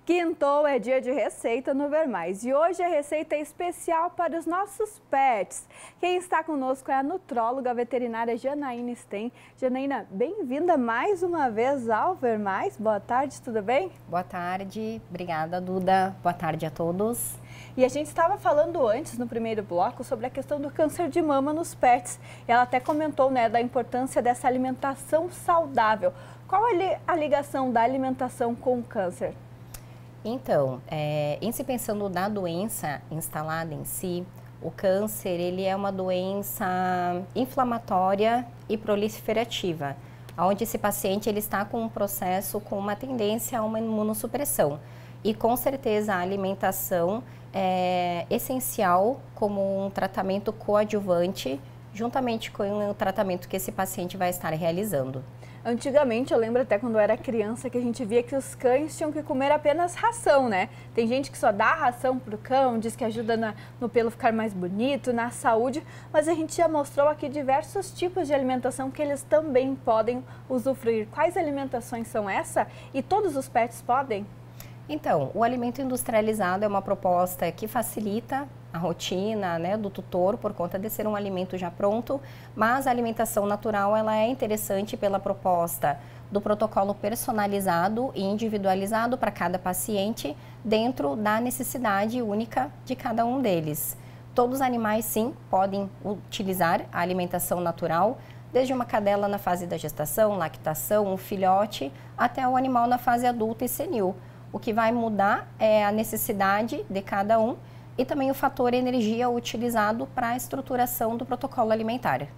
Quintou é dia de receita no Ver Mais e hoje a receita é especial para os nossos pets. Quem está conosco é a nutróloga veterinária Janaína Sten. Janaína, bem-vinda mais uma vez ao Ver Mais. Boa tarde, tudo bem? Boa tarde, obrigada Duda, boa tarde a todos. E a gente estava falando antes, no primeiro bloco, sobre a questão do câncer de mama nos pets. Ela até comentou, da importância dessa alimentação saudável. Qual é a ligação da alimentação com o câncer? Então, em se pensando na doença instalada em si, o câncer ele é uma doença inflamatória e proliferativa, onde esse paciente ele está com um processo com uma tendência a uma imunossupressão. E com certeza a alimentação é essencial como um tratamento coadjuvante, juntamente com o tratamento que esse paciente vai estar realizando. Antigamente, eu lembro até quando eu era criança que a gente via que os cães tinham que comer apenas ração, né? Tem gente que só dá ração pro cão, diz que ajuda no pelo ficar mais bonito, na saúde, mas a gente já mostrou aqui diversos tipos de alimentação que eles também podem usufruir. Quais alimentações são essa? E todos os pets podem? Então, o alimento industrializado é uma proposta que facilita a rotina, do tutor por conta de ser um alimento já pronto, mas a alimentação natural ela é interessante pela proposta do protocolo personalizado e individualizado para cada paciente dentro da necessidade única de cada um deles. Todos os animais sim podem utilizar a alimentação natural, desde uma cadela na fase da gestação, lactação, um filhote, até o animal na fase adulta e senil. O que vai mudar é a necessidade de cada um e também o fator energia utilizado para a estruturação do protocolo alimentar.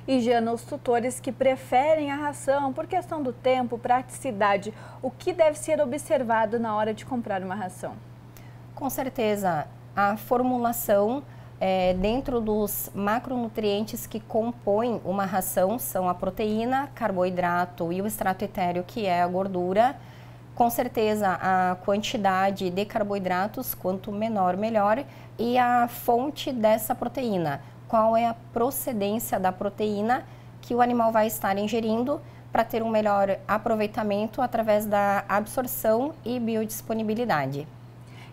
E Jana, os tutores que preferem a ração por questão do tempo, praticidade, o que deve ser observado na hora de comprar uma ração? Com certeza, a formulação dentro dos macronutrientes que compõem uma ração são a proteína, carboidrato e o extrato etéreo, que é a gordura. Com certeza, a quantidade de carboidratos, quanto menor, melhor, e a fonte dessa proteína. Qual é a procedência da proteína que o animal vai estar ingerindo para ter um melhor aproveitamento através da absorção e biodisponibilidade.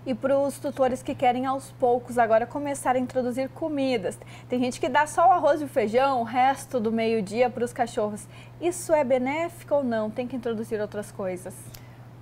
E para os tutores que querem aos poucos agora começar a introduzir comidas. Tem gente que dá só o arroz e o feijão, o resto do meio-dia para os cachorros. Isso é benéfico ou não? Tem que introduzir outras coisas?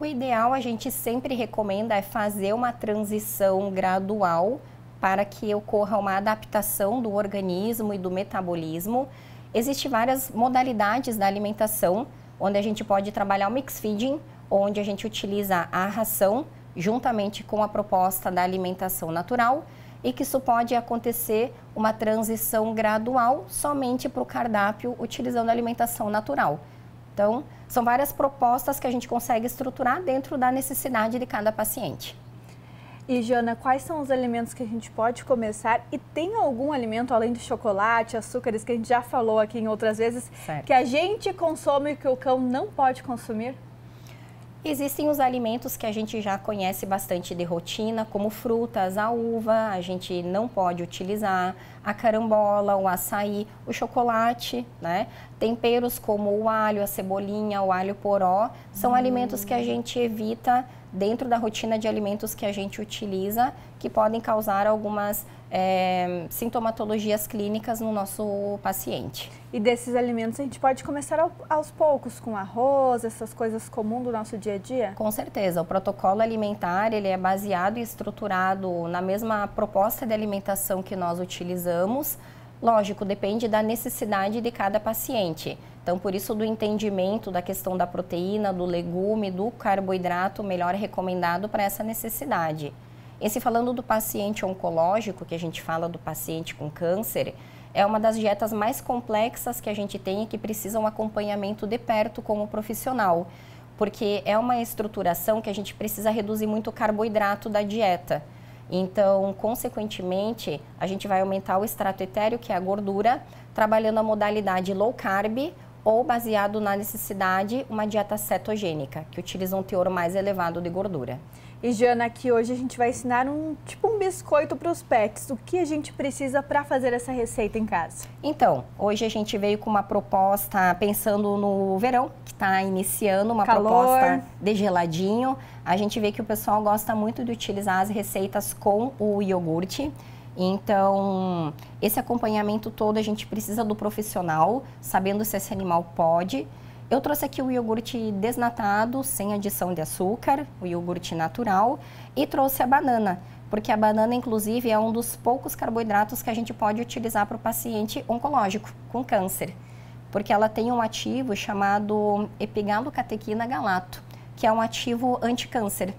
O ideal a gente sempre recomenda é fazer uma transição gradual para que ocorra uma adaptação do organismo e do metabolismo. Existem várias modalidades da alimentação, onde a gente pode trabalhar o mix feeding, onde a gente utiliza a ração juntamente com a proposta da alimentação natural e que isso pode acontecer uma transição gradual somente para o cardápio utilizando a alimentação natural. Então, são várias propostas que a gente consegue estruturar dentro da necessidade de cada paciente. E, Jana, quais são os alimentos que a gente pode começar? E tem algum alimento, além do chocolate, açúcares, que a gente já falou aqui em outras vezes, certo, que a gente consome e que o cão não pode consumir? Existem os alimentos que a gente já conhece bastante de rotina, como frutas, a uva, a gente não pode utilizar, a carambola, o açaí, o chocolate, Temperos como o alho, a cebolinha, o alho poró, são alimentos que a gente evita dentro da rotina de alimentos que a gente utiliza, que podem causar algumas sintomatologias clínicas no nosso paciente. E desses alimentos a gente pode começar aos poucos, com arroz, essas coisas comuns do nosso dia a dia? Com certeza, o protocolo alimentar ele é baseado e estruturado na mesma proposta de alimentação que nós utilizamos. Lógico, depende da necessidade de cada paciente. Então, por isso do entendimento da questão da proteína, do legume, do carboidrato, melhor recomendado para essa necessidade. E se falando do paciente oncológico, que a gente fala do paciente com câncer, é uma das dietas mais complexas que a gente tem e que precisa um acompanhamento de perto como profissional, porque é uma estruturação que a gente precisa reduzir muito o carboidrato da dieta. Então, consequentemente, a gente vai aumentar o extrato etéreo, que é a gordura, trabalhando a modalidade low carb ou baseado na necessidade, uma dieta cetogênica, que utiliza um teor mais elevado de gordura. E Jana, aqui hoje a gente vai ensinar um biscoito para os pets. O que a gente precisa para fazer essa receita em casa? Então, hoje a gente veio com uma proposta pensando no verão, que está iniciando, uma proposta de geladinho. A gente vê que o pessoal gosta muito de utilizar as receitas com o iogurte. Então, esse acompanhamento todo a gente precisa do profissional, sabendo se esse animal pode. Eu trouxe aqui o iogurte desnatado, sem adição de açúcar, o iogurte natural, e trouxe a banana, porque a banana, inclusive, é um dos poucos carboidratos que a gente pode utilizar para o paciente oncológico, com câncer, porque ela tem um ativo chamado epigalocatequina galato, que é um ativo anticâncer.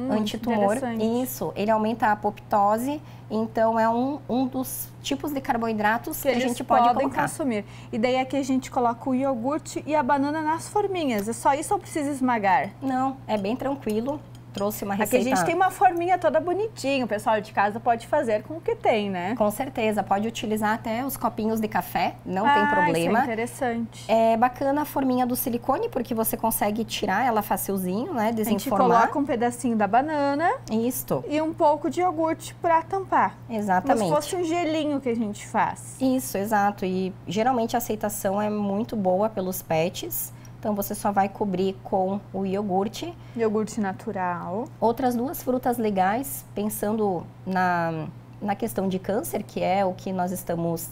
Antitumor, isso, ele aumenta a apoptose, então é um dos tipos de carboidratos que a gente pode colocar. Consumir. E daí aqui a gente coloca o iogurte e a banana nas forminhas, é só isso ou precisa esmagar? Não, é bem tranquilo. Trouxe uma receita. Aqui a gente tem uma forminha toda bonitinha, o pessoal de casa pode fazer com o que tem, né? Com certeza, pode utilizar até os copinhos de café, não tem problema. Isso é interessante. É bacana a forminha do silicone, porque você consegue tirar ela facilzinho, né, desenformar. A gente coloca um pedacinho da banana. Isso. E um pouco de iogurte para tampar. Exatamente. Como se fosse um gelinho que a gente faz. Isso, exato. E geralmente a aceitação é muito boa pelos pets. Então, você só vai cobrir com o iogurte. Iogurte natural. Outras duas frutas legais, pensando na questão de câncer, que é o que nós estamos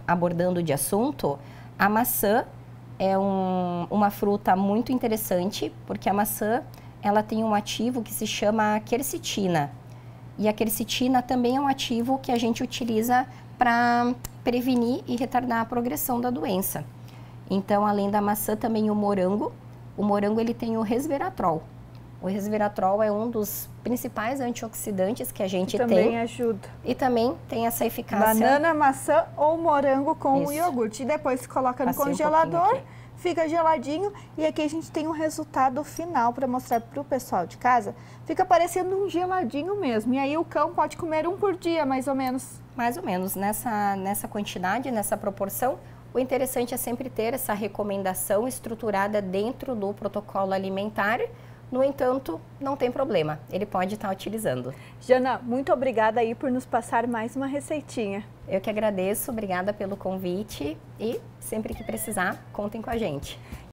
abordando de assunto. A maçã é uma fruta muito interessante, porque a maçã ela tem um ativo que se chama quercetina. E a quercetina também é um ativo que a gente utiliza para prevenir e retardar a progressão da doença. Então, além da maçã, também o morango ele tem o resveratrol. O resveratrol é um dos principais antioxidantes que a gente tem. Também ajuda. E também tem essa eficácia. Banana, maçã ou morango com o iogurte. E depois se coloca no congelador, fica geladinho. E aqui a gente tem um resultado final para mostrar para o pessoal de casa. Fica parecendo um geladinho mesmo. E aí o cão pode comer um por dia, mais ou menos. Mais ou menos, nessa quantidade, nessa proporção. O interessante é sempre ter essa recomendação estruturada dentro do protocolo alimentar. No entanto, não tem problema, ele pode estar utilizando. Jana, muito obrigada aí por nos passar mais uma receitinha. Eu que agradeço, obrigada pelo convite e sempre que precisar, contem com a gente.